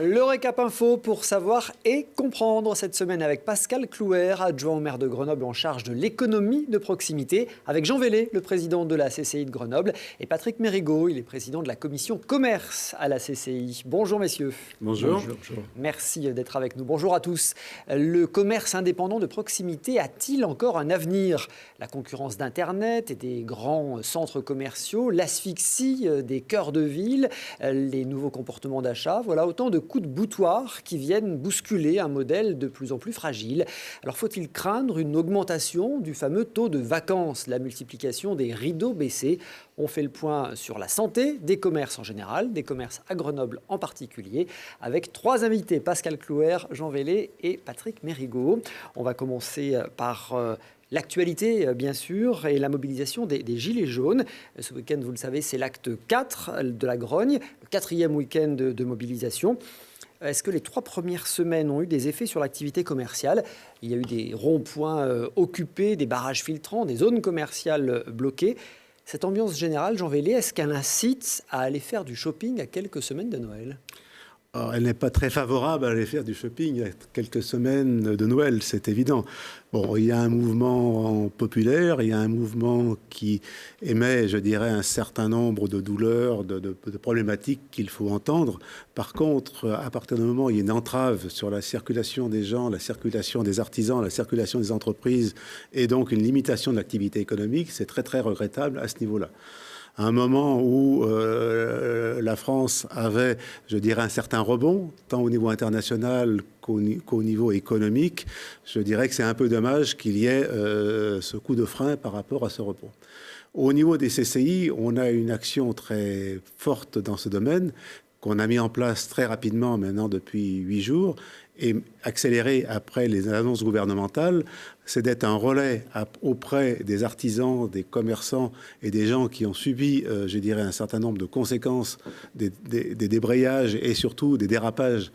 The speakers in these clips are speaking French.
Le récap info pour savoir et comprendre cette semaine avec Pascal Clouer, adjoint au maire de Grenoble en charge de l'économie de proximité, avec Jean Vellé, le président de la CCI de Grenoble, et Patrick Mérigot, il est président de la commission commerce à la CCI. Bonjour messieurs. Bonjour. Bonjour. Merci d'être avec nous. Bonjour à tous. Le commerce indépendant de proximité a-t-il encore un avenir? La concurrence d'Internet et des grands centres commerciaux, l'asphyxie des cœurs de ville, les nouveaux comportements d'achat, voilà autant de coups de boutoir qui viennent bousculer un modèle de plus en plus fragile. Alors faut-il craindre une augmentation du fameux taux de vacances, la multiplication des rideaux baissés? On fait le point sur la santé des commerces en général, des commerces à Grenoble en particulier, avec trois invités, Pascal Clouer, Jean Vellé et Patrick Mérigot. On va commencer par l'actualité, bien sûr, et la mobilisation des Gilets jaunes. Ce week-end, vous le savez, c'est l'acte 4 de la Grogne, le 4e week-end de mobilisation. Est-ce que les 3 premières semaines ont eu des effets sur l'activité commerciale? Il y a eu des ronds-points occupés, des barrages filtrants, des zones commerciales bloquées. Cette ambiance générale, Jean Vellé, est-ce qu'elle incite à aller faire du shopping à quelques semaines de Noël? Alors, elle n'est pas très favorable à aller faire du shopping à quelques semaines de Noël, c'est évident. Bon, il y a un mouvement populaire, il y a un mouvement qui émet, je dirais, un certain nombre de douleurs, de problématiques qu'il faut entendre. Par contre, à partir du moment où il y a une entrave sur la circulation des gens, la circulation des artisans, la circulation des entreprises, et donc une limitation de l'activité économique, c'est très, très regrettable à ce niveau-là. À un moment où la France avait, je dirais, un certain rebond, tant au niveau international qu'au niveau économique, je dirais que c'est un peu dommage qu'il y ait ce coup de frein par rapport à ce rebond. Au niveau des CCI, on a une action très forte dans ce domaine qu'on a mis en place très rapidement maintenant depuis 8 jours et accéléré après les annonces gouvernementales, c'est d'être un relais auprès des artisans, des commerçants et des gens qui ont subi, je dirais, un certain nombre de conséquences des débrayages et surtout des dérapages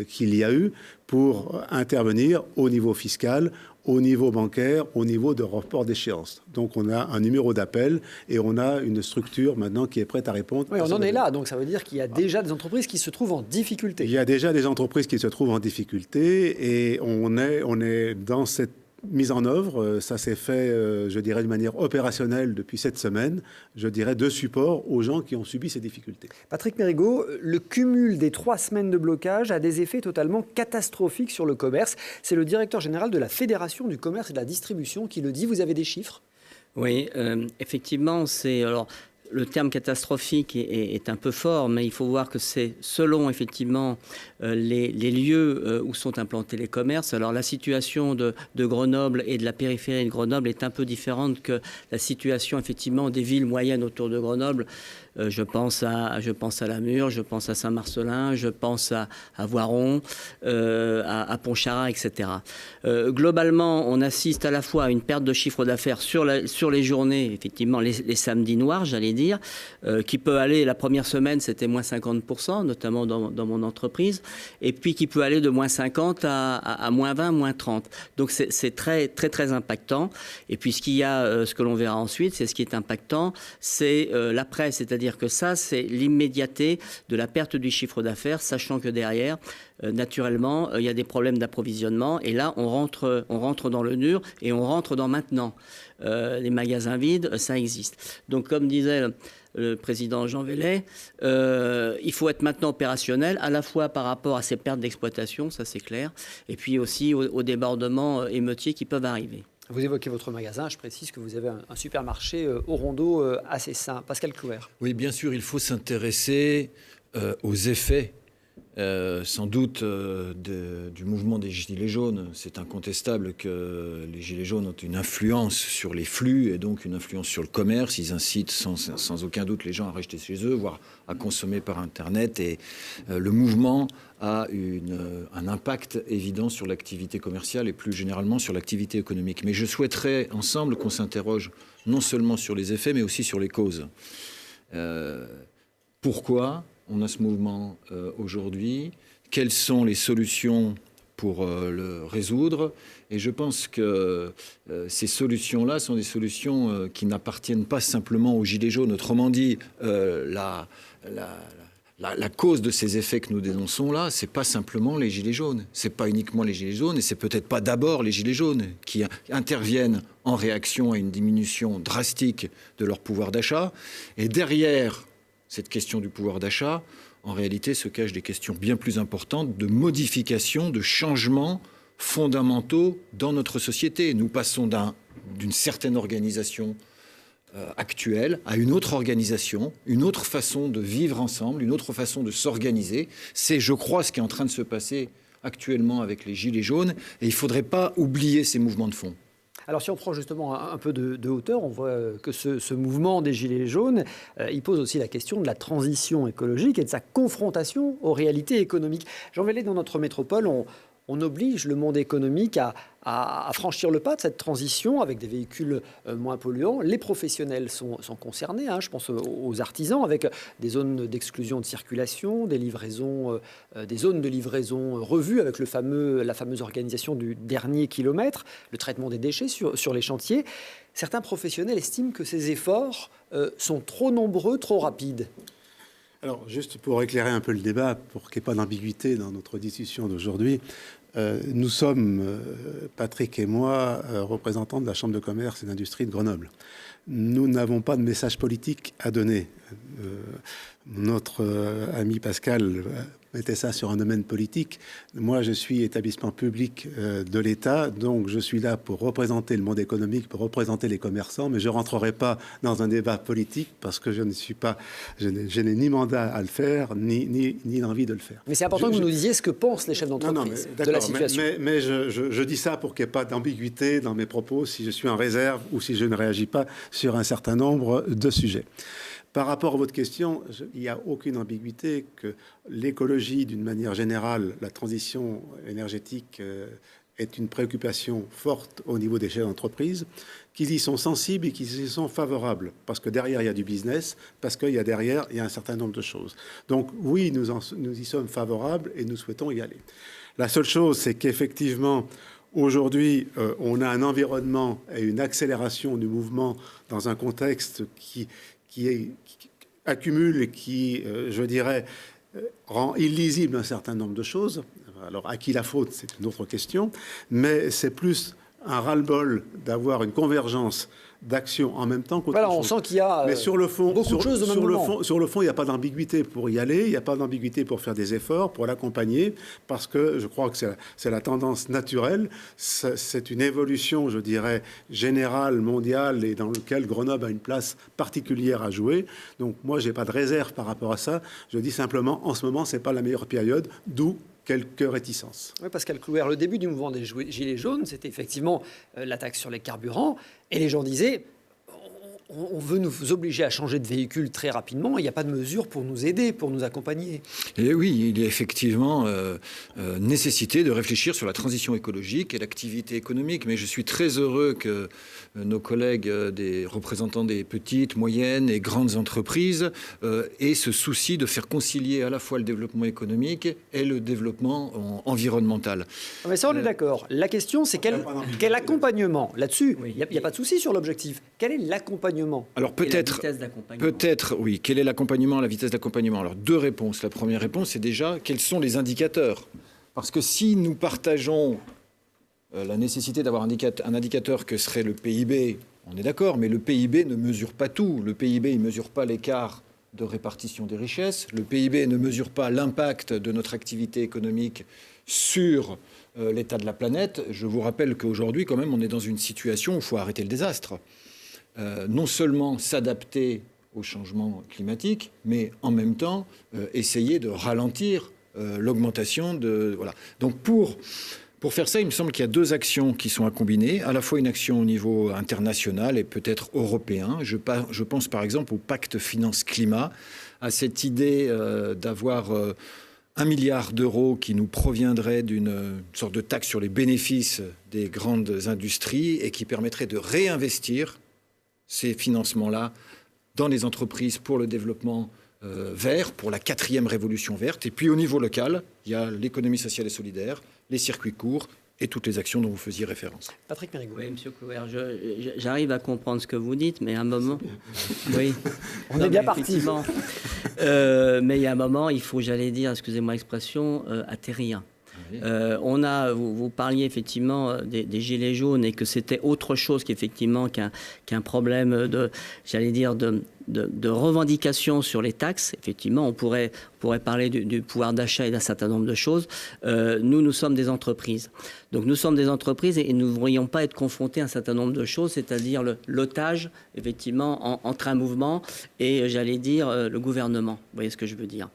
qu'il y a eu pour intervenir au niveau fiscal, au niveau bancaire, au niveau de report d'échéance. Donc on a un numéro d'appel et on a une structure maintenant qui est prête à répondre. Oui, on en est là, donc ça veut dire qu'il y a déjà des entreprises qui se trouvent en difficulté. Il y a déjà des entreprises qui se trouvent en difficulté et on est dans cette mise en œuvre. Ça s'est fait, je dirais, de manière opérationnelle depuis cette semaine, je dirais, de support aux gens qui ont subi ces difficultés. Patrick Mérigot, le cumul des 3 semaines de blocage a des effets totalement catastrophiques sur le commerce. C'est le directeur général de la Fédération du commerce et de la distribution qui le dit. Vous avez des chiffres? Oui, effectivement, c'est... Alors, le terme catastrophique est un peu fort, mais il faut voir que c'est selon effectivement les lieux où sont implantés les commerces. Alors la situation de Grenoble et de la périphérie de Grenoble est un peu différente que la situation effectivement des villes moyennes autour de Grenoble. Je pense à Lamure, je pense à Saint-Marcelin, je pense à Voiron, à Pontcharrat, etc. Globalement, on assiste à la fois à une perte de chiffre d'affaires sur les journées, effectivement les samedis noirs, j'allais dire, qui peut aller, la première semaine, c'était moins 50%, notamment dans mon entreprise, et puis qui peut aller de moins 50 à moins 20, moins 30. Donc c'est très, très, très impactant. Et puis ce qu'il y a, ce que l'on verra ensuite, c'est ce qui est impactant, c'est l'après, c'est-à-dire que ça, c'est l'immédiateté de la perte du chiffre d'affaires, sachant que derrière, naturellement, il y a des problèmes d'approvisionnement. Et là, on rentre dans le dur et on rentre dans maintenant. Les magasins vides, ça existe. Donc, comme disait le président Jean Vellé, il faut être maintenant opérationnel, à la fois par rapport à ces pertes d'exploitation, ça c'est clair, et puis aussi aux débordements émeutiers qui peuvent arriver. Vous évoquez votre magasin, je précise que vous avez un supermarché au Rondeau assez sain. Pascal Clouer. Oui, bien sûr, il faut s'intéresser aux effets, sans doute, du mouvement des Gilets jaunes. C'est incontestable que les Gilets jaunes ont une influence sur les flux et donc une influence sur le commerce. Ils incitent sans aucun doute les gens à rester chez eux, voire à consommer par Internet. Et le mouvement a un impact évident sur l'activité commerciale et plus généralement sur l'activité économique. Mais je souhaiterais ensemble qu'on s'interroge non seulement sur les effets, mais aussi sur les causes. Pourquoi on a ce mouvement aujourd'hui? Quelles sont les solutions pour le résoudre? Et je pense que ces solutions-là sont des solutions qui n'appartiennent pas simplement aux Gilets jaunes. Autrement dit, la cause de ces effets que nous dénonçons là, c'est pas simplement les gilets jaunes, c'est pas uniquement les gilets jaunes, et c'est peut-être pas d'abord les gilets jaunes qui interviennent en réaction à une diminution drastique de leur pouvoir d'achat. Et derrière cette question du pouvoir d'achat, en réalité, se cachent des questions bien plus importantes de modification, de changements fondamentaux dans notre société. Nous passons d'une certaine organisation actuelle à une autre organisation, une autre façon de vivre ensemble, une autre façon de s'organiser. C'est, je crois, ce qui est en train de se passer actuellement avec les Gilets jaunes, et il ne faudrait pas oublier ces mouvements de fond. Alors si on prend justement un peu de hauteur, on voit que ce mouvement des Gilets jaunes, il pose aussi la question de la transition écologique et de sa confrontation aux réalités économiques. Jean Vellet, dans notre métropole, on oblige le monde économique à franchir le pas de cette transition avec des véhicules moins polluants. Les professionnels sont concernés, je pense aux artisans, avec des zones d'exclusion de circulation, des zones de livraison revues avec la fameuse organisation du dernier kilomètre, le traitement des déchets sur les chantiers. Certains professionnels estiment que ces efforts sont trop nombreux, trop rapides. Alors, juste pour éclairer un peu le débat, pour qu'il n'y ait pas d'ambiguïté dans notre discussion d'aujourd'hui, nous sommes, Patrick et moi, représentants de la Chambre de commerce et d'industrie de Grenoble. Nous n'avons pas de message politique à donner. Notre ami Pascal mettait ça sur un domaine politique. Moi, je suis établissement public de l'État, donc je suis là pour représenter le monde économique, pour représenter les commerçants, mais je ne rentrerai pas dans un débat politique parce que je n'ai ni mandat à le faire, ni l'envie de le faire. Mais c'est important que vous nous disiez ce que pensent les chefs d'entreprise de la situation. Mais je dis ça pour qu'il n'y ait pas d'ambiguïté dans mes propos, si je suis en réserve ou si je ne réagis pas sur un certain nombre de sujets. Par rapport à votre question, il n'y a aucune ambiguïté que l'écologie, d'une manière générale, la transition énergétique est une préoccupation forte au niveau des chefs d'entreprise, qu'ils y sont sensibles et qu'ils y sont favorables, parce que derrière, il y a du business, parce qu'il y a derrière, il y a un certain nombre de choses. Donc oui, nous y sommes favorables et nous souhaitons y aller. La seule chose, c'est qu'effectivement, aujourd'hui, on a un environnement et une accélération du mouvement dans un contexte qui accumule et qui, je dirais, rend illisible un certain nombre de choses. Alors, à qui la faute, c'est une autre question, mais c'est plus un ras-le-bol d'avoir une convergence d'actions en même temps qu'autre chose. On sent qu'il y a beaucoup de choses au même moment. Sur le fond, il n'y a pas d'ambiguïté pour y aller, il n'y a pas d'ambiguïté pour faire des efforts, pour l'accompagner, parce que je crois que c'est la tendance naturelle. C'est une évolution, je dirais, générale, mondiale, et dans laquelle Grenoble a une place particulière à jouer. Donc moi, je n'ai pas de réserve par rapport à ça. Je dis simplement, en ce moment, ce n'est pas la meilleure période, d'où quelques réticences. Oui, Pascal Clouer, le début du mouvement des Gilets jaunes, c'était effectivement la taxe sur les carburants. Et les gens disaient, on veut nous obliger à changer de véhicule très rapidement. Il n'y a pas de mesures pour nous aider, pour nous accompagner. Et oui, il y a effectivement nécessité de réfléchir sur la transition écologique et l'activité économique. Mais je suis très heureux que nos collègues, des représentants des petites, moyennes et grandes entreprises aient ce souci de faire concilier à la fois le développement économique et le développement environnemental. Mais ça, on est d'accord. La question, c'est quel accompagnement là-dessus. Il n'y a pas de souci sur l'objectif. Quel est l'accompagnement? Alors peut-être, oui. Quel est l'accompagnement, la vitesse d'accompagnement? Alors deux réponses. La première réponse, c'est déjà quels sont les indicateurs? Parce que si nous partageons la nécessité d'avoir un indicateur que serait le PIB, on est d'accord, mais le PIB ne mesure pas tout. Le PIB, il ne mesure pas l'écart de répartition des richesses. Le PIB ne mesure pas l'impact de notre activité économique sur l'état de la planète. Je vous rappelle qu'aujourd'hui, quand même, on est dans une situation où il faut arrêter le désastre. Non seulement s'adapter au changement climatique, mais en même temps essayer de ralentir l'augmentation de... Voilà. Donc pour faire ça, il me semble qu'il y a deux actions qui sont à combiner, à la fois une action au niveau international et peut-être européen. Je pense par exemple au pacte finance-climat, à cette idée d'avoir 1 milliard d'euros qui nous proviendrait d'une sorte de taxe sur les bénéfices des grandes industries et qui permettrait de réinvestir ces financements-là dans les entreprises pour le développement vert, pour la 4e révolution verte. Et puis au niveau local, il y a l'économie sociale et solidaire, les circuits courts et toutes les actions dont vous faisiez référence. Patrick Mérigot. Oui, Monsieur Clouer, j'arrive à comprendre ce que vous dites, mais à un moment... Oui. On est bien parti. Mais il y a un moment, il faut, j'allais dire, excusez-moi l'expression, atterrir. Vous parliez effectivement des gilets jaunes et que c'était autre chose qu'effectivement qu'un problème j'allais dire, de revendication sur les taxes. Effectivement, on pourrait parler du pouvoir d'achat et d'un certain nombre de choses. Nous sommes des entreprises. Donc nous sommes des entreprises et nous ne devrions pas être confrontés à un certain nombre de choses, c'est-à-dire l'otage, effectivement, entre un mouvement et, j'allais dire, le gouvernement. Vous voyez ce que je veux dire.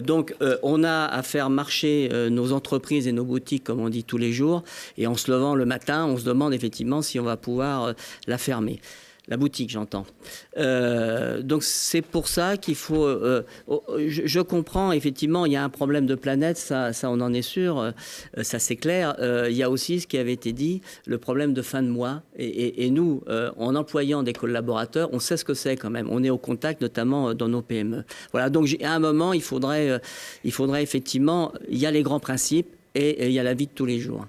Donc on a à faire marcher nos entreprises et nos boutiques, comme on dit tous les jours, et en se levant le matin, on se demande effectivement si on va pouvoir la fermer. La boutique, j'entends. Donc c'est pour ça qu'il faut... je comprends, effectivement, il y a un problème de planète, ça on en est sûr, ça c'est clair. Il y a aussi ce qui avait été dit, le problème de fin de mois. Et nous, en employant des collaborateurs, on sait ce que c'est quand même. On est au contact, notamment dans nos PME. Voilà, donc à un moment, il faudrait effectivement... Il y a les grands principes et il y a la vie de tous les jours.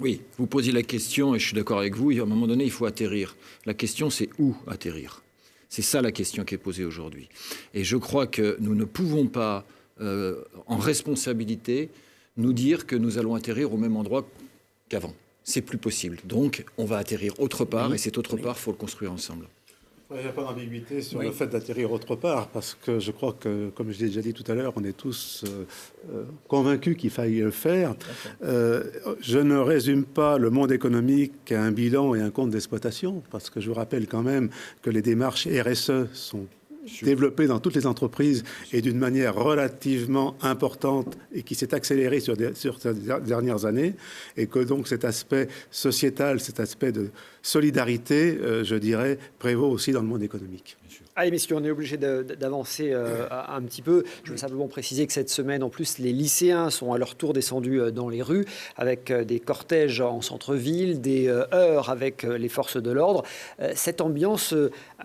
Oui, vous posez la question, et je suis d'accord avec vous, à un moment donné, il faut atterrir. La question, c'est où atterrir? C'est ça la question qui est posée aujourd'hui. Et je crois que nous ne pouvons pas, en responsabilité, nous dire que nous allons atterrir au même endroit qu'avant. C'est plus possible. Donc, on va atterrir autre part, et cet autre part, il faut le construire ensemble. Il n'y a pas d'ambiguïté sur le fait d'atterrir autre part, parce que je crois que, comme je l'ai déjà dit tout à l'heure, on est tous convaincus qu'il faille le faire. Je ne résume pas le monde économique à un bilan et un compte d'exploitation, parce que je vous rappelle quand même que les démarches RSE sont développées dans toutes les entreprises et d'une manière relativement importante et qui s'est accélérée sur ces dernières années, et que donc cet aspect sociétal, cet aspect de solidarité, je dirais, prévaut aussi dans le monde économique. Allez, messieurs, on est obligé d'avancer un petit peu. Je veux simplement préciser que cette semaine, en plus, les lycéens sont à leur tour descendus dans les rues avec des cortèges en centre-ville, des heurts avec les forces de l'ordre. Cette ambiance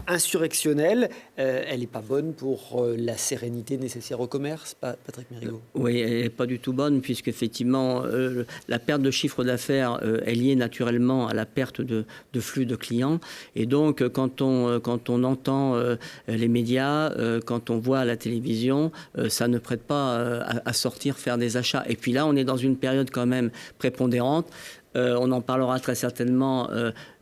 insurrectionnelle, elle n'est pas bonne pour la sérénité nécessaire au commerce, Patrick Mérigot? Oui, elle n'est pas du tout bonne, puisqu'effectivement, la perte de chiffre d'affaires est liée naturellement à la perte de flux de clients. Et donc, quand on entend les médias, quand on voit à la télévision, ça ne prête pas à sortir faire des achats. Et puis là, on est dans une période quand même prépondérante. On en parlera très certainement.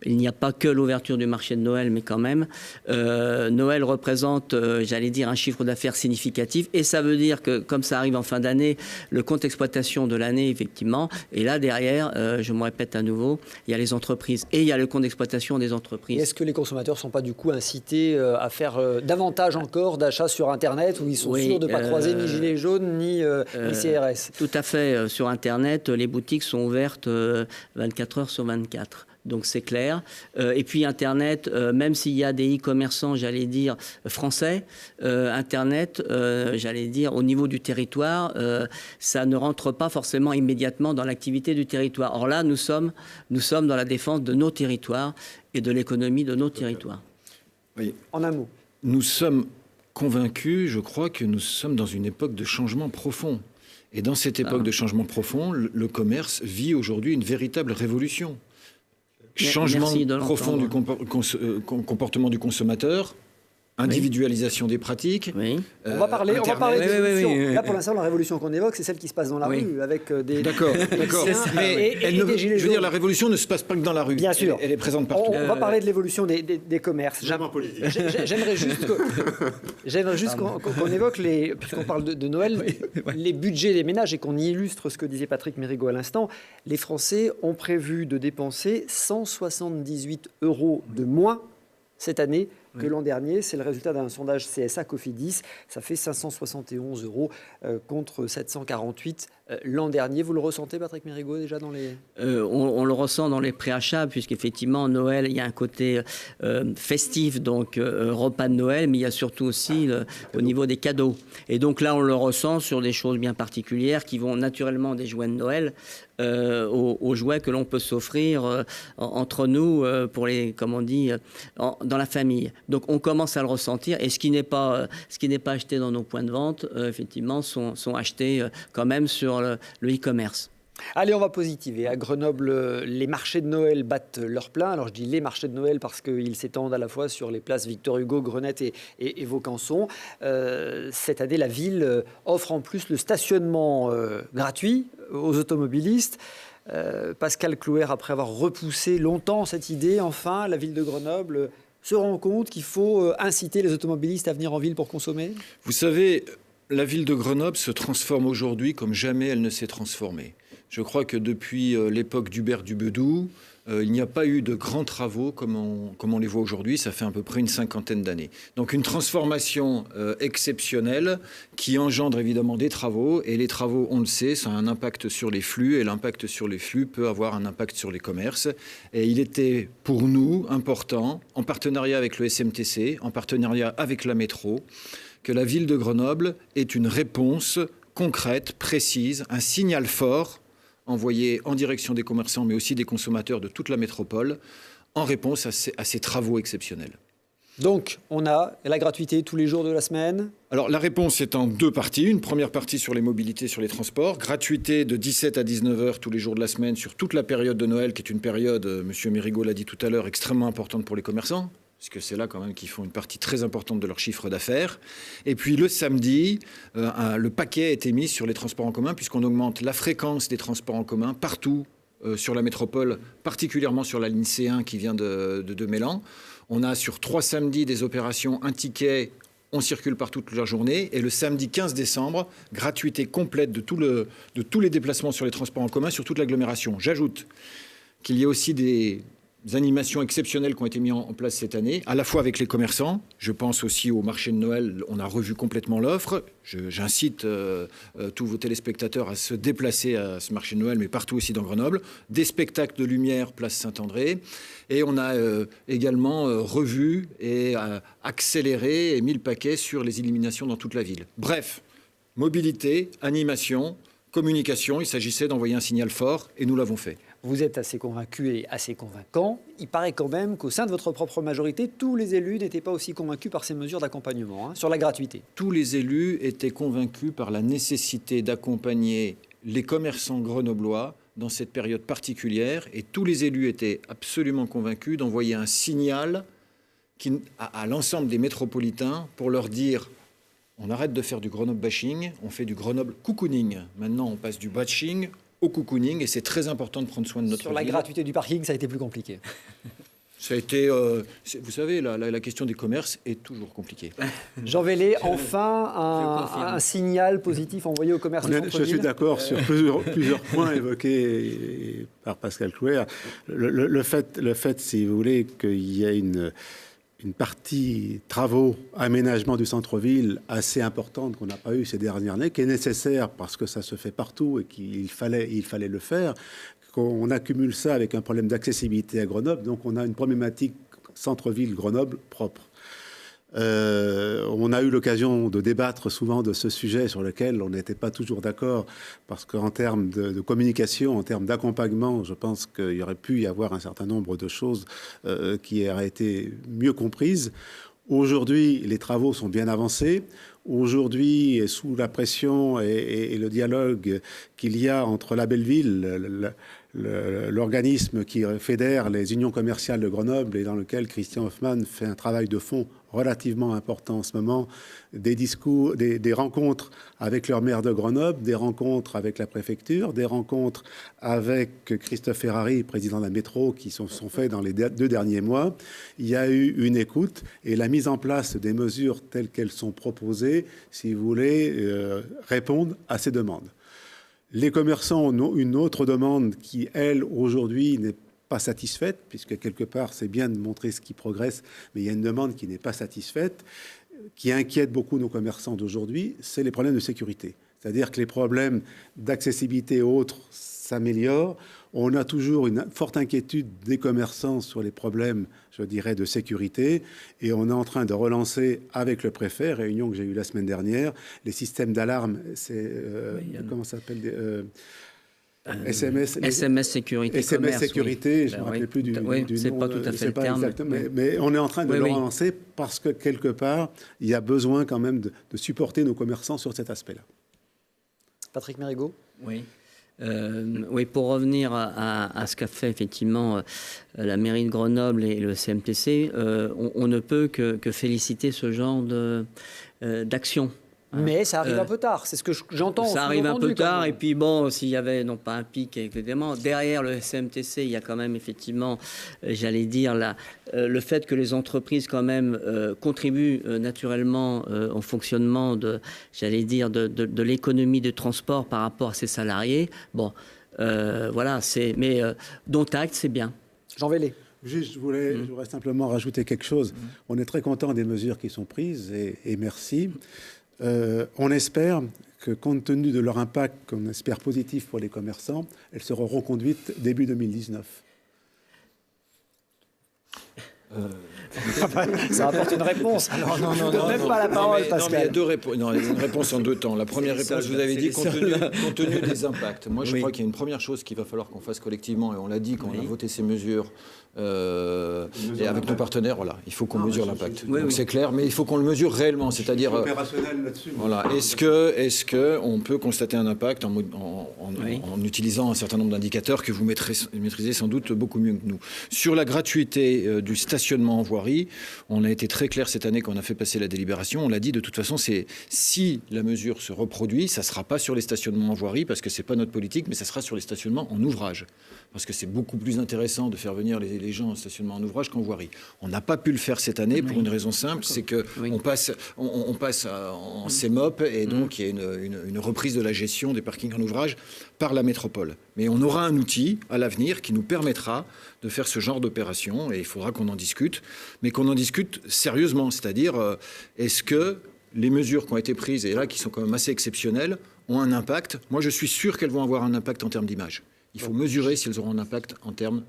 Il n'y a pas que l'ouverture du marché de Noël, mais quand même. Noël représente, j'allais dire, un chiffre d'affaires significatif. Et ça veut dire que, comme ça arrive en fin d'année, le compte d'exploitation de l'année, effectivement. Et là, derrière, je me répète à nouveau, il y a les entreprises et il y a le compte d'exploitation des entreprises. Est-ce que les consommateurs ne sont pas du coup incités à faire davantage encore d'achats sur Internet, où ils sont sûrs de ne pas croiser ni Gilets jaunes, ni CRS? Tout à fait. Sur Internet, les boutiques sont ouvertes 24 heures sur 24. Donc c'est clair. Et puis Internet, même s'il y a des e-commerçants, j'allais dire, français, Internet, j'allais dire, au niveau du territoire, ça ne rentre pas forcément immédiatement dans l'activité du territoire. Or là, nous sommes dans la défense de nos territoires et de l'économie de nos territoires. Oui. En un mot. Nous sommes convaincus, je crois, que nous sommes dans une époque de changement profond. Et dans cette époque de changement profond, le commerce vit aujourd'hui une véritable révolution. Changement profond du comportement du consommateur, individualisation des pratiques. Oui. On va parler de révolution. Là, pour l'instant, la révolution qu'on évoque, c'est celle qui se passe dans la rue, avec des... D'accord. Mais je veux dire, la révolution ne se passe pas que dans la rue. Bien sûr. Elle est présente partout. On va parler de l'évolution des commerces. J'aimerais juste qu'on évoque, puisqu'on parle de Noël, les budgets des ménages et qu'on illustre ce que disait Patrick Mérigot à l'instant. Les Français ont prévu de dépenser 178 € de moins cette année que l'an dernier. C'est le résultat d'un sondage CSA Cofidis. Ça fait 571 € contre 748 l'an dernier. Vous le ressentez, Patrick Mérigot, déjà dans les... On le ressent dans les préachats, puisqu'effectivement, Noël, il y a un côté festif, donc repas de Noël, mais il y a surtout aussi au niveau des cadeaux. Et donc là, on le ressent sur des choses bien particulières qui vont naturellement des jouets de Noël aux jouets que l'on peut s'offrir entre nous, pour les, comme on dit, dans la famille. Donc on commence à le ressentir, et ce qui n'est pas acheté dans nos points de vente, effectivement, sont achetés quand même sur le e-commerce. Allez, on va positiver. À Grenoble, les marchés de Noël battent leur plein. Alors, je dis les marchés de Noël parce qu'ils s'étendent à la fois sur les places Victor Hugo, Grenette et Vaucanson. Cette année, la ville offre en plus le stationnement gratuit aux automobilistes. Pascal Clouer, après avoir repoussé longtemps cette idée, enfin, la ville de Grenoble se rend compte qu'il faut inciter les automobilistes à venir en ville pour consommer. Vous savez, la ville de Grenoble se transforme aujourd'hui comme jamais elle ne s'est transformée. Je crois que depuis l'époque d'Hubert Dubedou, il n'y a pas eu de grands travaux comme on les voit aujourd'hui. Ça fait à peu près une cinquantaine d'années. Donc une transformation exceptionnelle qui engendre évidemment des travaux. Et les travaux, on le sait, ça a un impact sur les flux. Et l'impact sur les flux peut avoir un impact sur les commerces. Et il était pour nous important, en partenariat avec le SMTC, en partenariat avec la métro, que la ville de Grenoble ait une réponse concrète, précise, un signal fort envoyé en direction des commerçants, mais aussi des consommateurs de toute la métropole, en réponse à ces travaux exceptionnels. Donc, on a la gratuité tous les jours de la semaine. Alors, la réponse est en deux parties. Une première partie sur les mobilités, sur les transports. Gratuité de 17 à 19 heures tous les jours de la semaine sur toute la période de Noël, qui est une période, M. Mérigot l'a dit tout à l'heure, extrêmement importante pour les commerçants, parce que c'est là quand même qu'ils font une partie très importante de leur chiffre d'affaires. Et puis le samedi, le paquet a été mis sur les transports en commun, puisqu'on augmente la fréquence des transports en commun partout sur la métropole, particulièrement sur la ligne C1 qui vient de Mélan. On a sur 3 samedis des opérations, un ticket, on circule partout toute la journée. Et le samedi 15 décembre, gratuité complète de tous les déplacements sur les transports en commun, sur toute l'agglomération. J'ajoute qu'il y a aussi des animations exceptionnelles qui ont été mises en place cette année, à la fois avec les commerçants. Je pense aussi au marché de Noël. On a revu complètement l'offre. J'incite tous vos téléspectateurs à se déplacer à ce marché de Noël, mais partout aussi dans Grenoble. Des spectacles de lumière, place Saint-André. Et on a également revu et accéléré et mis le paquet sur les illuminations dans toute la ville. Bref, mobilité, animation, communication. Il s'agissait d'envoyer un signal fort et nous l'avons fait. Vous êtes assez convaincu et assez convaincant. Il paraît quand même qu'au sein de votre propre majorité, tous les élus n'étaient pas aussi convaincus par ces mesures d'accompagnement, sur la gratuité. Tous les élus étaient convaincus par la nécessité d'accompagner les commerçants grenoblois dans cette période particulière. Et tous les élus étaient absolument convaincus d'envoyer un signal à l'ensemble des métropolitains pour leur dire: on arrête de faire du Grenoble bashing, on fait du Grenoble cocooning. Maintenant, on passe du bashing au cocooning, et c'est très important de prendre soin de notre ville. Sur la gratuité du parking, ça a été plus compliqué. Ça a été, vous savez, la question des commerces est toujours compliquée. Jean Vellée, enfin un signal positif envoyé aux commerces de centre-ville. Je suis d'accord sur plusieurs points évoqués par Pascal Clouer. Le fait, si vous voulez, qu'il y ait une partie travaux, aménagement du centre-ville assez importante qu'on n'a pas eu ces dernières années, qui est nécessaire parce que ça se fait partout et qu'il fallait le faire, qu'on accumule ça avec un problème d'accessibilité à Grenoble, donc on a une problématique centre-ville Grenoble propre. On a eu l'occasion de débattre souvent de ce sujet sur lequel on n'était pas toujours d'accord, parce qu'en termes de communication, en termes d'accompagnement, je pense qu'il y aurait pu y avoir un certain nombre de choses qui auraient été mieux comprises. Aujourd'hui, les travaux sont bien avancés. Aujourd'hui, sous la pression et le dialogue qu'il y a entre la Belleville, l'organisme qui fédère les unions commerciales de Grenoble et dans lequel Christian Hoffmann fait un travail de fond relativement important en ce moment, des discours, des rencontres avec leur maire de Grenoble, des rencontres avec la préfecture, des rencontres avec Christophe Ferrari, président de la métro, qui sont faits dans les 2 derniers mois. Il y a eu une écoute et la mise en place des mesures telles qu'elles sont proposées, si vous voulez, répondent à ces demandes. Les commerçants ont une autre demande qui, elle, aujourd'hui, n'est pas satisfaite, puisque quelque part, c'est bien de montrer ce qui progresse, mais il y a une demande qui n'est pas satisfaite, qui inquiète beaucoup nos commerçants d'aujourd'hui, c'est les problèmes de sécurité. C'est-à-dire que les problèmes d'accessibilité et autres s'améliorent. On a toujours une forte inquiétude des commerçants sur les problèmes, je dirais, de sécurité. Et on est en train de relancer avec le préfet, réunion que j'ai eue la semaine dernière, les systèmes d'alarme, comment ça s'appelle SMS sécurité. SMS commerce, sécurité, oui. je ne me rappelle plus du nom. C'est pas tout à fait le terme. Mais on est en train de le relancer parce que quelque part, il y a besoin quand même de supporter nos commerçants sur cet aspect-là. Patrick Mérigot. Oui. Oui, pour revenir à ce qu'a fait effectivement la mairie de Grenoble et le CMTC, on ne peut que féliciter ce genre d'action. Mais ça arrive un peu tard, c'est ce que j'entends. Ça arrive un peu tard, et puis bon, s'il y avait non pas un pic, évidemment, derrière le CMTC, il y a quand même effectivement, j'allais dire, le fait que les entreprises quand même contribuent naturellement au fonctionnement de l'économie de transport par rapport à ses salariés. Bon, voilà, mais dont acte, c'est bien. Jean Vellé. Juste, je voudrais simplement rajouter quelque chose. On est très content des mesures qui sont prises, et merci. On espère que, compte tenu de leur impact, qu'on espère positif pour les commerçants, elles seront reconduites début 2019. Ça apporte une réponse. Alors, non, je ne donne même pas la parole, Pascal. Non, mais il y a deux réponses. Non, il y a une réponse en deux temps. La première réponse, vous avez dit compte tenu des impacts. Moi, je crois qu'il y a une première chose qu'il va falloir qu'on fasse collectivement, et on l'a dit quand on a voté ces mesures. Et avec nos partenaires, voilà, il faut qu'on mesure l'impact. Donc c'est clair, mais il faut qu'on le mesure réellement, c'est-à-dire opérationnel là-dessus. Voilà, est-ce que on peut constater un impact en utilisant un certain nombre d'indicateurs que vous maîtrisez sans doute beaucoup mieux que nous. Sur la gratuité du stationnement en voirie, on a été très clair cette année quand on a fait passer la délibération. On l'a dit, de toute façon, si la mesure se reproduit, ça sera pas sur les stationnements en voirie parce que c'est pas notre politique, mais ça sera sur les stationnements en ouvrage. Parce que c'est beaucoup plus intéressant de faire venir les gens en stationnement en ouvrage qu'en voirie. On n'a pas pu le faire cette année pour une raison simple, c'est que on passe en CEMOP, et donc il y a une reprise de la gestion des parkings en ouvrage par la métropole. Mais on aura un outil à l'avenir qui nous permettra de faire ce genre d'opération, et il faudra qu'on en discute, mais qu'on en discute sérieusement, c'est-à-dire est-ce que les mesures qui ont été prises, et là qui sont quand même assez exceptionnelles, ont un impact. Moi, je suis sûr qu'elles vont avoir un impact en termes d'image. Il faut mesurer si elles auront un impact en termes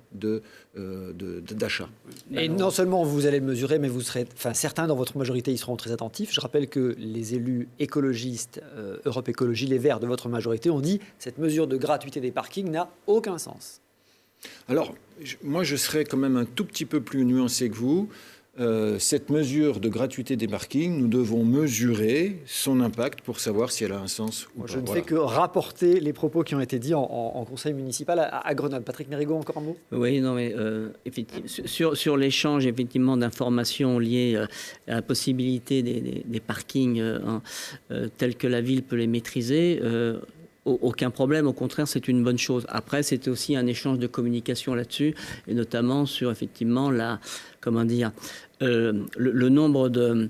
d'achat. Et non seulement vous allez le mesurer, mais vous serez, certains dans votre majorité y seront très attentifs. Je rappelle que les élus écologistes, Europe Écologie, les Verts de votre majorité, ont dit que cette mesure de gratuité des parkings n'a aucun sens. Alors, moi, je serais quand même un tout petit peu plus nuancé que vous. Cette mesure de gratuité des parkings, nous devons mesurer son impact pour savoir si elle a un sens ou pas. Je ne fais que rapporter les propos qui ont été dits en conseil municipal à Grenoble. Patrick Mérigot, encore un mot ? Oui, non, mais effectivement, sur l'échange effectivement d'informations liées à la possibilité des parkings tels que la ville peut les maîtriser. Aucun problème, au contraire, c'est une bonne chose. Après, c'était aussi un échange de communication là-dessus, et notamment sur effectivement le nombre de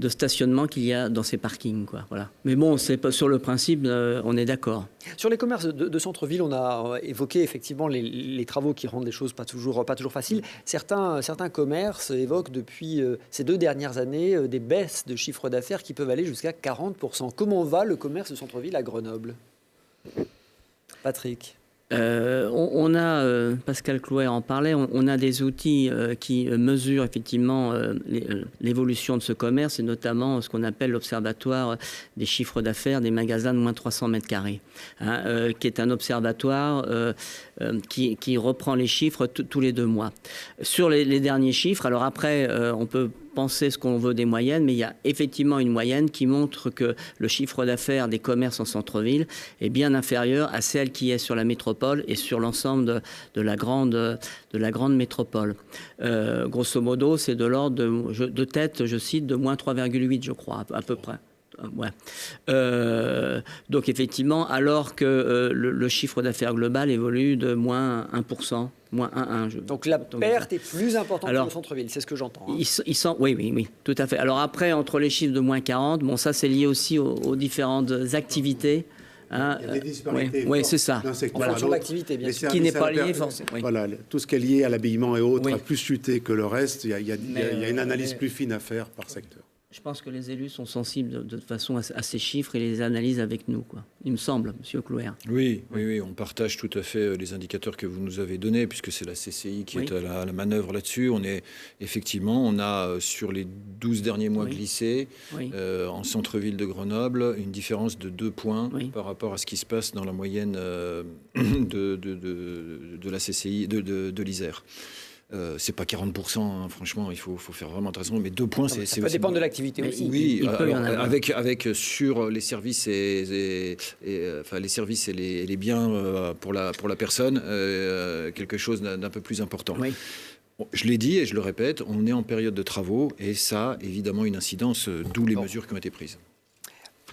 stationnements qu'il y a dans ces parkings, quoi. Voilà. Mais bon, c'est pas sur le principe, on est d'accord. Sur les commerces de centre-ville, on a évoqué effectivement les travaux qui rendent les choses pas toujours faciles. Certains commerces évoquent depuis ces 2 dernières années des baisses de chiffre d'affaires qui peuvent aller jusqu'à 40%. Comment va le commerce de centre-ville à Grenoble ? Patrick. On a, Pascal Clouet en parlait, on a des outils qui mesurent effectivement l'évolution de ce commerce, et notamment ce qu'on appelle l'observatoire des chiffres d'affaires des magasins de moins de 300 mètres carrés, qui est un observatoire qui reprend les chiffres tous les 2 mois. Sur les derniers chiffres, alors après, on peut penser ce qu'on veut des moyennes, mais il y a effectivement une moyenne qui montre que le chiffre d'affaires des commerces en centre-ville est bien inférieur à celle qui est sur la métropole et sur l'ensemble de la grande métropole. Grosso modo, c'est de l'ordre de tête, je cite, de moins 3,8, je crois, à peu près. Ouais. Donc effectivement, alors que le chiffre d'affaires global évolue de moins 1%. Moins 1,1. Donc la perte est plus importante que le centre-ville, c'est ce que j'entends. Hein. Oui, tout à fait. Alors après, entre les chiffres de moins 40, bon, ça c'est lié aussi aux différentes activités. Hein, il y a des disparités. Oui, c'est ça. Sur l'activité, bien sûr. Qui n'est pas lié forcément. Oui. Voilà, tout ce qui est lié à l'habillement et autres a plus chuté que le reste. Il y a une analyse plus fine à faire par secteur. Je pense que les élus sont sensibles de toute façon à ces chiffres et les analysent avec nous, quoi. Il me semble, Monsieur Clouer. Oui, on partage tout à fait les indicateurs que vous nous avez donnés, puisque c'est la CCI qui est à la manœuvre là-dessus. On a sur les 12 derniers mois glissés, en centre-ville de Grenoble, une différence de 2 points par rapport à ce qui se passe dans la moyenne de la CCI, de l'Isère. c'est pas 40%, hein, franchement, il faut faire vraiment attention. Mais 2 points, c'est... Ça peut dépendre de l'activité aussi. Oui, il peut y en avoir. avec sur les services enfin, les services et les biens pour la personne, quelque chose d'un peu plus important. Oui. Je l'ai dit et je le répète, on est en période de travaux et ça a évidemment une incidence, d'où les mesures qui ont été prises.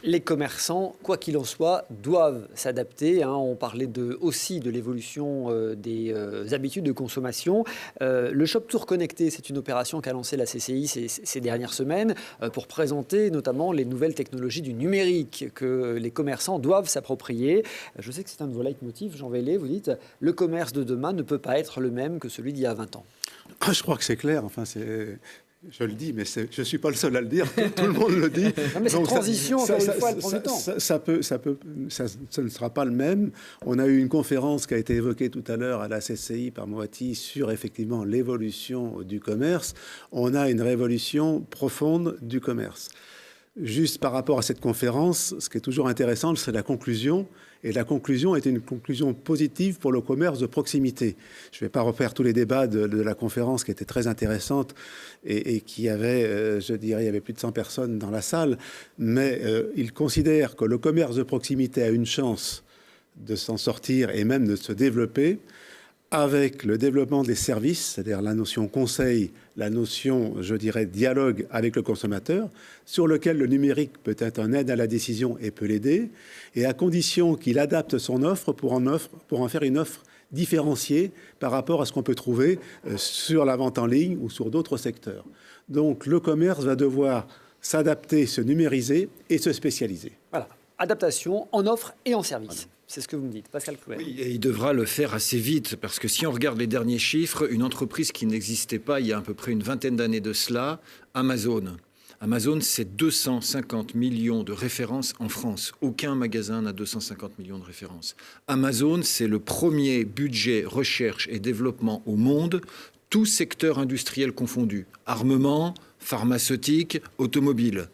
Les commerçants, quoi qu'il en soit, doivent s'adapter. On parlait aussi de l'évolution des habitudes de consommation. Le Shop Tour Connecté, c'est une opération qu'a lancée la CCI ces dernières semaines pour présenter notamment les nouvelles technologies du numérique que les commerçants doivent s'approprier. Je sais que c'est un de vos leitmotifs, Jean Vellée. Vous dites « Le commerce de demain ne peut pas être le même que celui d'il y a 20 ans ». Je crois que c'est clair. Je le dis, mais je ne suis pas le seul à le dire. Tout le monde le dit. Non, mais cette transition, encore une fois, elle prend du temps. Ça ne sera pas le même. On a eu une conférence qui a été évoquée tout à l'heure à la CCI par Moati sur effectivement l'évolution du commerce. On a une révolution profonde du commerce. Juste par rapport à cette conférence, ce qui est toujours intéressant, c'est la conclusion. Et la conclusion était une conclusion positive pour le commerce de proximité. Je ne vais pas refaire tous les débats de la conférence qui était très intéressante et qui avait, je dirais, il y avait plus de 100 personnes dans la salle. Mais ils considèrent que le commerce de proximité a une chance de s'en sortir et même de se développer avec le développement des services, c'est-à-dire la notion conseil, la notion, je dirais, dialogue avec le consommateur, sur lequel le numérique peut être un aide à la décision et peut l'aider, et à condition qu'il adapte son offre pour en faire une offre différenciée par rapport à ce qu'on peut trouver sur la vente en ligne ou sur d'autres secteurs. Donc le commerce va devoir s'adapter, se numériser et se spécialiser. Voilà, adaptation en offre et en service. Voilà. C'est ce que vous me dites, Pascal Clouet. Oui, et il devra le faire assez vite, parce que si on regarde les derniers chiffres, une entreprise qui n'existait pas il y a à peu près une vingtaine d'années de cela, Amazon. Amazon, c'est 250 millions de références en France. Aucun magasin n'a 250 millions de références. Amazon, c'est le premier budget recherche et développement au monde, tous secteurs industriels confondus. Armement, pharmaceutique, automobile.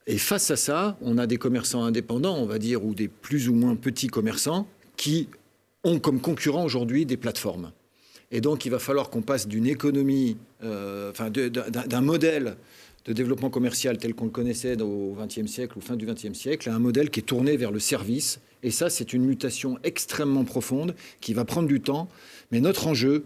Et face à ça, on a des commerçants indépendants, on va dire, ou des plus ou moins petits commerçants qui ont comme concurrents aujourd'hui des plateformes. Et donc, il va falloir qu'on passe d'une économie, d'un modèle de développement commercial tel qu'on le connaissait au XXe siècle ou fin du XXe siècle à un modèle qui est tourné vers le service. Et ça, c'est une mutation extrêmement profonde qui va prendre du temps. Mais notre enjeu,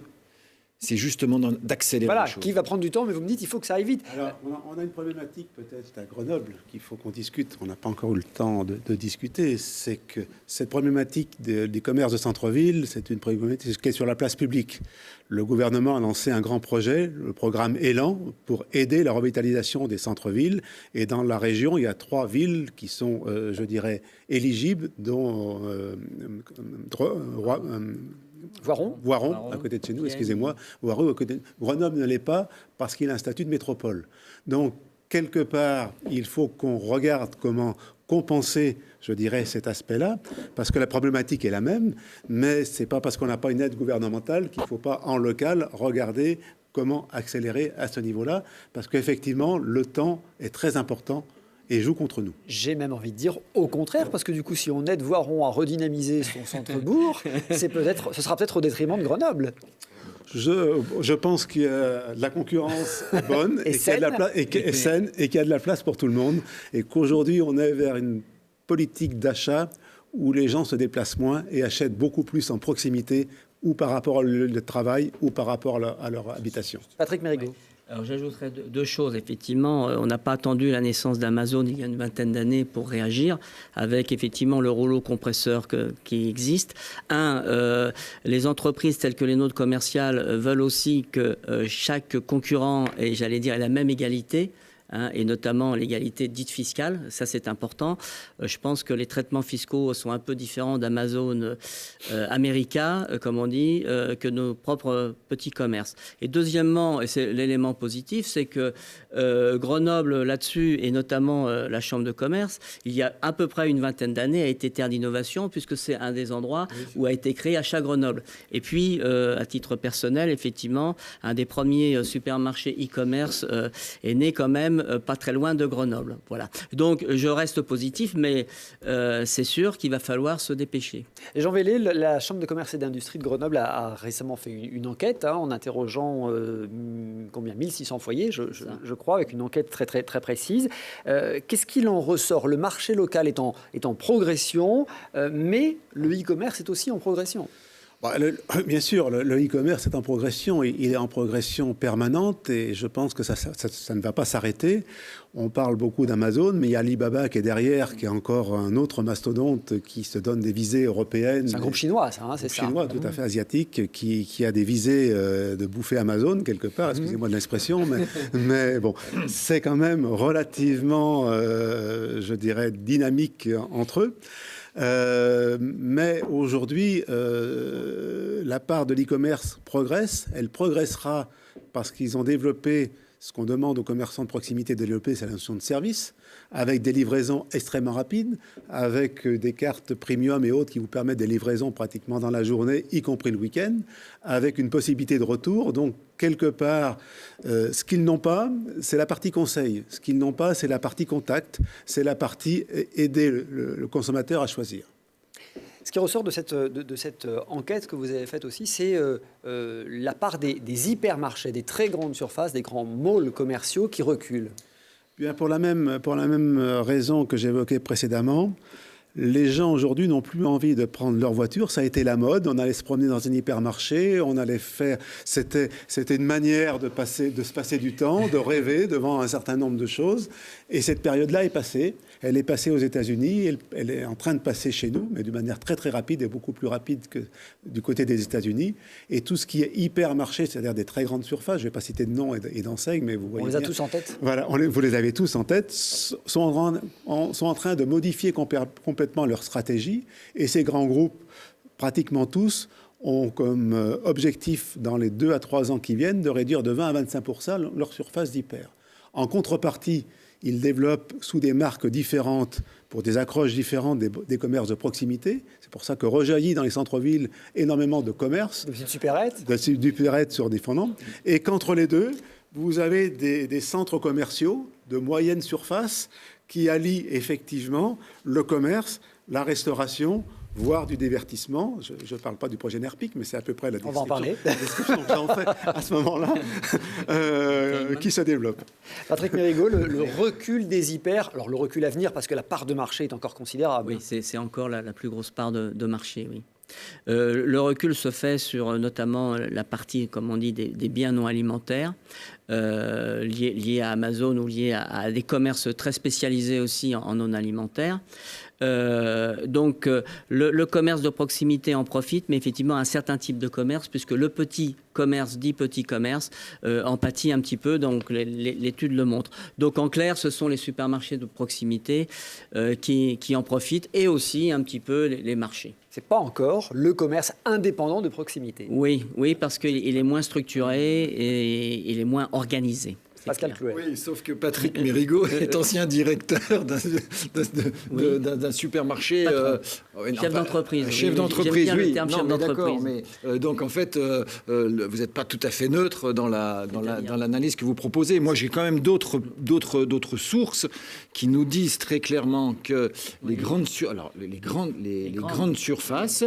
c'est justement d'accélérer les choses. Qui va prendre du temps, mais vous me dites qu'il faut que ça aille vite. Alors, on a une problématique peut-être à Grenoble qu'il faut qu'on discute. On n'a pas encore eu le temps de discuter. C'est que cette problématique des commerces de centre-ville, c'est une problématique qui est sur la place publique. Le gouvernement a lancé un grand projet, le programme Élan, pour aider la revitalisation des centres-villes. Et dans la région, il y a 3 villes qui sont, je dirais, éligibles, dont Voiron, à côté de chez nous, excusez-moi. Voiron, à côté de... Grenoble ne l'est pas parce qu'il a un statut de métropole. Donc, quelque part, il faut qu'on regarde comment compenser, je dirais, cet aspect-là, parce que la problématique est la même, mais ce n'est pas parce qu'on n'a pas une aide gouvernementale qu'il ne faut pas, en local, regarder comment accélérer à ce niveau-là, parce qu'effectivement, le temps est très important et joue contre nous. J'ai même envie de dire au contraire, parce que du coup, si on aide Voiron à redynamiser son centre-bourg, ce sera peut-être au détriment de Grenoble. Je pense que la concurrence est bonne et qu'il y a de la place pour tout le monde, et qu'aujourd'hui, on est vers une politique d'achat où les gens se déplacent moins et achètent beaucoup plus en proximité, ou par rapport au lieu de travail, ou par rapport à leur habitation. Patrick Mérigot. Alors j'ajouterais 2 choses. Effectivement, on n'a pas attendu la naissance d'Amazon il y a une vingtaine d'années pour réagir, avec effectivement le rouleau compresseur qui existe. Les entreprises telles que les nôtres commerciales veulent aussi que chaque concurrent ait, j'allais dire, la même égalité. Et notamment l'égalité dite fiscale, ça c'est important. Je pense que les traitements fiscaux sont un peu différents d'Amazon America, comme on dit, que nos propres petits commerces. Et deuxièmement, et c'est l'élément positif, c'est que Grenoble là-dessus, et notamment la Chambre de commerce, il y a à peu près une vingtaine d'années, a été terre d'innovation, puisque c'est un des endroits où a été créé Achat Grenoble. Et puis, à titre personnel, effectivement, un des premiers supermarchés e-commerce est né quand même même pas très loin de Grenoble. Voilà. Donc je reste positif, mais c'est sûr qu'il va falloir se dépêcher. Et Jean Vellée, la Chambre de commerce et d'industrie de Grenoble a récemment fait une enquête en interrogeant combien 1600 foyers, je crois, avec une enquête très, très, très précise. Qu'est-ce qu'il en ressort? Le marché local est en progression, mais le e-commerce est aussi en progression. Bien sûr, le e-commerce est en progression, il est en progression permanente et je pense que ça ne va pas s'arrêter. On parle beaucoup d'Amazon, mais il y a Alibaba qui est derrière, qui est encore un autre mastodonte qui se donne des visées européennes. C'est un groupe chinois, ça, c'est ça. Chinois, tout à fait asiatique, qui a des visées de bouffer Amazon quelque part, excusez-moi de l'expression, mais bon, c'est quand même relativement, je dirais, dynamique entre eux. Mais aujourd'hui, la part de l'e-commerce progresse. Elle progressera parce qu'ils ont développé ce qu'on demande aux commerçants de proximité de développer, c'est la notion de service, avec des livraisons extrêmement rapides, avec des cartes premium et autres qui vous permettent des livraisons pratiquement dans la journée, y compris le week-end, avec une possibilité de retour. Donc, quelque part, ce qu'ils n'ont pas, c'est la partie conseil. Ce qu'ils n'ont pas, c'est la partie contact, c'est la partie aider le consommateur à choisir. Ce qui ressort de cette enquête que vous avez faite aussi, c'est la part des hypermarchés, des très grandes surfaces, des grands malls commerciaux qui reculent. Bien, pour la même raison que j'évoquais précédemment, les gens aujourd'hui n'ont plus envie de prendre leur voiture. Ça a été la mode. On allait se promener dans un hypermarché. On allait faire. C'était une manière de se passer du temps, de rêver devant un certain nombre de choses. Et cette période-là est passée. Elle est passée aux États-Unis. Elle est en train de passer chez nous, mais d'une manière très très rapide et beaucoup plus rapide que du côté des États-Unis. Et tout ce qui est hypermarché, c'est-à-dire des très grandes surfaces, je ne vais pas citer de nom et d'enseignes, mais vous voyez. On les a tous en tête. Voilà, vous les avez tous en tête. Sont en train de modifier complètement leur stratégie, et ces grands groupes, pratiquement tous, ont comme objectif dans les 2 à 3 ans qui viennent de réduire de 20 à 25% leur surface d'hyper. En contrepartie, ils développent sous des marques différentes, pour des accroches différentes, des commerces de proximité. C'est pour ça que rejaillit dans les centres-villes énormément de commerces. De supérettes. De supérettes sur des fondements. Et qu'entre les deux, vous avez des centres commerciaux de moyenne surface qui allient effectivement le commerce, la restauration, voire du divertissement. Je ne parle pas du projet NERPIC, mais c'est à peu près la description que j'en fais à ce moment-là, qui se développe. Patrick Mérigot, le recul des hyper, alors le recul à venir, parce que la part de marché est encore considérable. Oui, c'est encore la plus grosse part de marché, oui. Le recul se fait sur notamment la partie, comme on dit, des biens non alimentaires, liés à Amazon ou liés à des commerces très spécialisés aussi en non alimentaire. Donc le commerce de proximité en profite, mais effectivement un certain type de commerce, puisque le petit commerce, dit petit commerce, en pâtit un petit peu, donc l'étude le montre. Donc en clair, ce sont les supermarchés de proximité qui en profitent, et aussi un petit peu les marchés. C'est pas encore le commerce indépendant de proximité. Oui, parce qu'il est moins structuré et il est moins organisé. Pascal Clouet. Oui, sauf que Patrick Mérigot est ancien directeur d'un supermarché. Chef d'entreprise. Chef d'entreprise, j'aime bien oui. le terme chef d'entreprise. Mais donc en fait, vous n'êtes pas tout à fait neutre dans l'analyse que vous proposez. Moi, j'ai quand même d'autres sources qui nous disent très clairement que les grandes surfaces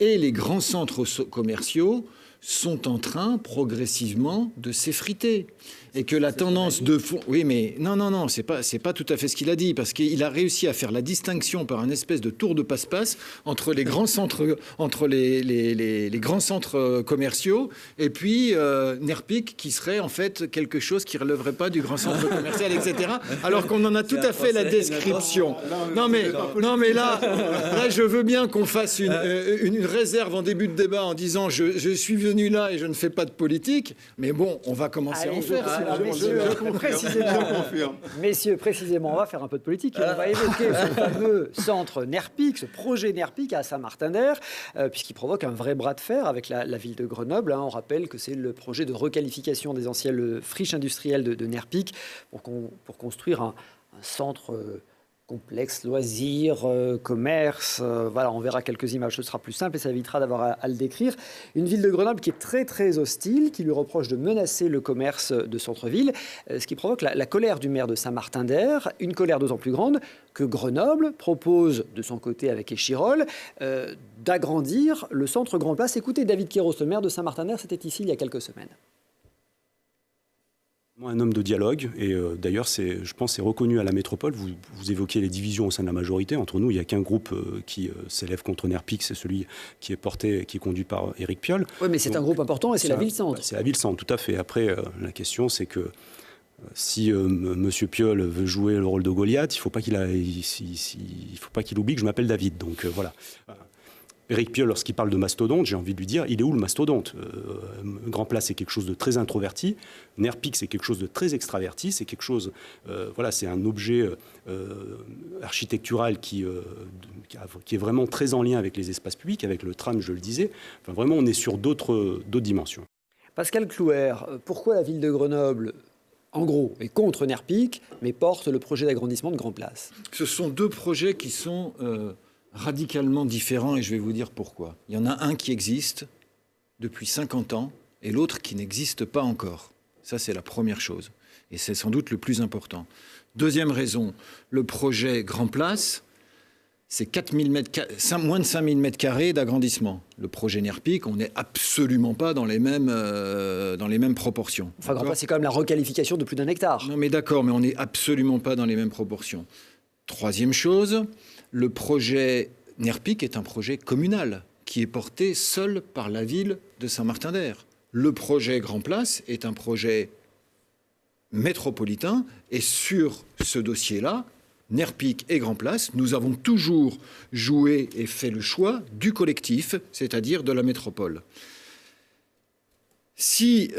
et les grands centres commerciaux sont en train progressivement de s'effriter. Et que la tendance de fond... Oui, mais non, c'est pas tout à fait ce qu'il a dit, parce qu'il a réussi à faire la distinction par un espèce de tour de passe-passe entre les grands centres, entre les grands centres commerciaux, et puis NERPIC, qui serait en fait quelque chose qui ne relèverait pas du grand centre commercial, etc. Alors qu'on en a tout à fait la description. Non, mais là, je veux bien qu'on fasse une réserve en début de débat en disant je suis venu là et je ne fais pas de politique, mais bon, on va commencer à en faire. Messieurs, précisément, on va faire un peu de politique et on va évoquer ce fameux centre NERPIC, ce projet NERPIC à Saint-Martin-d'Air, puisqu'il provoque un vrai bras de fer avec la ville de Grenoble. On rappelle que c'est le projet de requalification des anciennes friches industrielles de NERPIC pour construire un centre Complexe, loisirs, commerce, voilà, on verra quelques images, ce sera plus simple et ça évitera d'avoir à le décrire. Une ville de Grenoble qui est très très hostile, qui lui reproche de menacer le commerce de centre-ville, ce qui provoque la colère du maire de Saint-Martin-d'Air, une colère d'autant plus grande que Grenoble propose de son côté avec Échirolles d'agrandir le centre Grand Place. Écoutez David Queyros, le maire de Saint-Martin-d'Air, c'était ici il y a quelques semaines. Un homme de dialogue, et d'ailleurs, je pense, c'est reconnu à la métropole. Vous évoquiez les divisions au sein de la majorité. Entre nous, il n'y a qu'un groupe qui s'élève contre Nerpic, c'est celui qui est conduit par Éric Piolle. Oui, mais c'est un groupe important et c'est la ville-centre. C'est la ville-centre, tout à fait. Après, la question, c'est que si M. Piolle veut jouer le rôle de Goliath, il ne faut pas qu'il oublie que je m'appelle David. Donc voilà. Éric Piolle, lorsqu'il parle de mastodonte, j'ai envie de lui dire, il est où le mastodonte ? Grand Place, c'est quelque chose de très introverti. Nerpic, c'est quelque chose de très extraverti. C'est quelque chose, c'est un objet architectural qui est vraiment très en lien avec les espaces publics, avec le tram, je le disais. Enfin, vraiment, on est sur d'autres dimensions. Pascal Clouer, pourquoi la ville de Grenoble, en gros, est contre Nerpic, mais porte le projet d'agrandissement de Grand Place ? Ce sont deux projets qui sont radicalement différents et je vais vous dire pourquoi. Il y en a un qui existe depuis 50 ans et l'autre qui n'existe pas encore. Ça, c'est la première chose. Et c'est sans doute le plus important. Deuxième raison, le projet Grand Place, c'est moins de 5000 m² d'agrandissement. Le projet Nerpic, on n'est absolument pas dans les mêmes proportions. Enfin, Grand Place, c'est quand même la requalification de plus d'1 hectare. Non, mais d'accord, mais on n'est absolument pas dans les mêmes proportions. Troisième chose, le projet Nerpic est un projet communal qui est porté seul par la ville de Saint-Martin-d'Air. Le projet Grand Place est un projet métropolitain et sur ce dossier-là, Nerpic et Grand Place, nous avons toujours joué et fait le choix du collectif, c'est-à-dire de la métropole. Si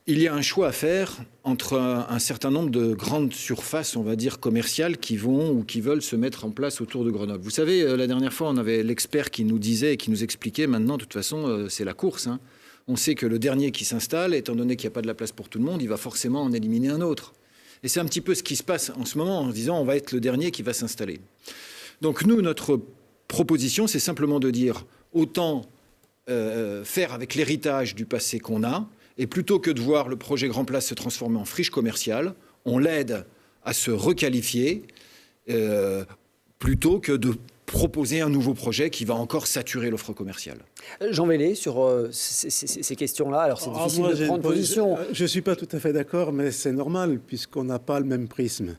il y a un choix à faire entre un certain nombre de grandes surfaces, on va dire commerciales, qui vont ou qui veulent se mettre en place autour de Grenoble. Vous savez, la dernière fois, on avait l'expert qui nous disait et qui nous expliquait, maintenant, de toute façon, c'est la course. Hein. On sait que le dernier qui s'installe, étant donné qu'il n'y a pas de la place pour tout le monde, il va forcément en éliminer un autre. Et c'est un petit peu ce qui se passe en ce moment en se disant on va être le dernier qui va s'installer. Donc nous, notre proposition, c'est simplement de dire autant faire avec l'héritage du passé qu'on a, et plutôt que de voir le projet Grand Place se transformer en friche commerciale, on l'aide à se requalifier plutôt que de proposer un nouveau projet qui va encore saturer l'offre commerciale. Jean Vellée, sur ces questions-là, alors c'est difficile de prendre position. Je ne suis pas tout à fait d'accord, mais c'est normal, puisqu'on n'a pas le même prisme.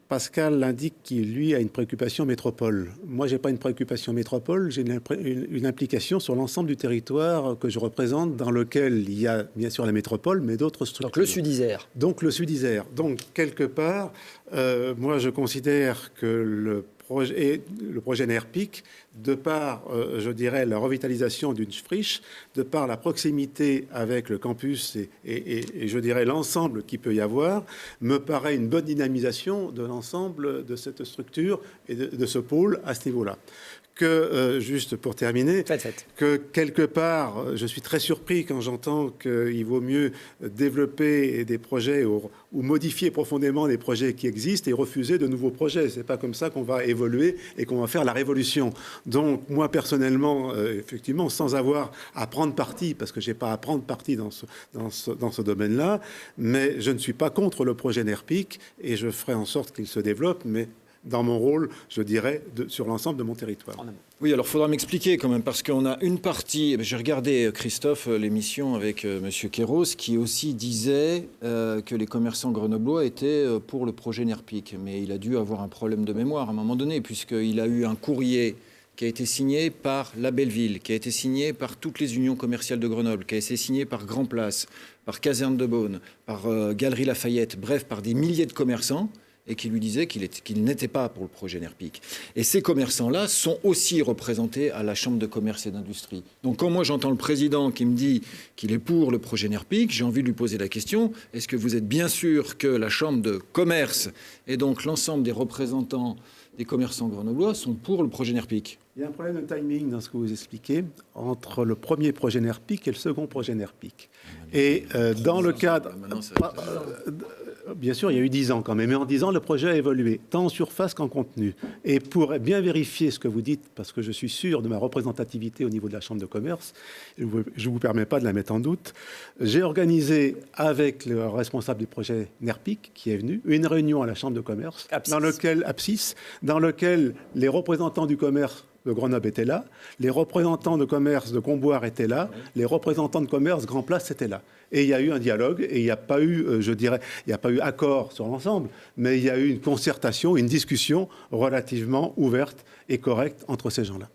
Pascal indique qu'il, lui, a une préoccupation métropole. Moi, je n'ai pas une préoccupation métropole, j'ai une implication sur l'ensemble du territoire que je représente, dans lequel il y a bien sûr la métropole, mais d'autres structures. Donc le Sud-Isère. Donc le Sud-Isère. Donc, quelque part, moi, je considère que le projet Nerpic, de par, je dirais, la revitalisation d'une friche, de par la proximité avec le campus et je dirais l'ensemble qu'il peut y avoir, me paraît une bonne dynamisation de l'ensemble de cette structure et de ce pôle à ce niveau-là. Juste pour terminer, que quelque part, je suis très surpris quand j'entends qu'il vaut mieux développer des projets ou modifier profondément des projets qui existent et refuser de nouveaux projets. C'est pas comme ça qu'on va évoluer et qu'on va faire la révolution. Donc, moi, personnellement, effectivement, sans avoir à prendre parti, parce que j'ai pas à prendre parti dans ce domaine-là, mais je ne suis pas contre le projet Nerpic et je ferai en sorte qu'il se développe, mais dans mon rôle, je dirais, sur l'ensemble de mon territoire. Oui, alors il faudra m'expliquer quand même, parce qu'on a une partie... J'ai regardé, Christophe, l'émission avec M. Queyros, qui aussi disait que les commerçants grenoblois étaient pour le projet Nerpic. Mais il a dû avoir un problème de mémoire à un moment donné, puisqu'il a eu un courrier qui a été signé par la Belleville, qui a été signé par toutes les unions commerciales de Grenoble, qui a été signé par Grand Place, par Caserne de Beaune, par Galerie Lafayette, bref, par des milliers de commerçants, et qui lui disait qu'il n'était pas pour le projet Nerpic. Et ces commerçants-là sont aussi représentés à la Chambre de commerce et d'industrie. Donc quand moi j'entends le président qui me dit qu'il est pour le projet Nerpic, j'ai envie de lui poser la question, est-ce que vous êtes bien sûr que la Chambre de commerce et donc l'ensemble des représentants des commerçants grenoblois sont pour le projet Nerpic? Il y a un problème de timing dans ce que vous expliquez entre le premier projet Nerpic et le second projet Nerpic. Et dans le cadre... bien sûr, il y a eu 10 ans quand même, mais en 10 ans, le projet a évolué, tant en surface qu'en contenu. Et pour bien vérifier ce que vous dites, parce que je suis sûr de ma représentativité au niveau de la Chambre de commerce, je ne vous permets pas de la mettre en doute, j'ai organisé avec le responsable du projet NERPIC, qui est venu, une réunion à la Chambre de commerce, dans lequel les représentants du commerce de Grenoble étaient là, les représentants de commerce de Comboire étaient là, les représentants de commerce Grand Place étaient là. Et il y a eu un dialogue, et il n'y a pas eu, il n'y a pas eu accord sur l'ensemble, mais il y a eu une concertation, une discussion relativement ouverte et correcte entre ces gens-là.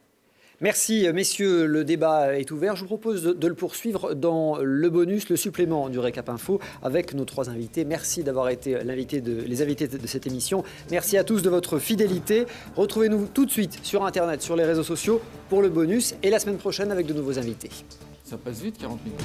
Merci, messieurs. Le débat est ouvert. Je vous propose de le poursuivre dans le bonus, le supplément du Récap Info avec nos 3 invités. Merci d'avoir été les invités de cette émission. Merci à tous de votre fidélité. Retrouvez-nous tout de suite sur Internet, sur les réseaux sociaux pour le bonus et la semaine prochaine avec de nouveaux invités. Ça passe vite, 40 minutes.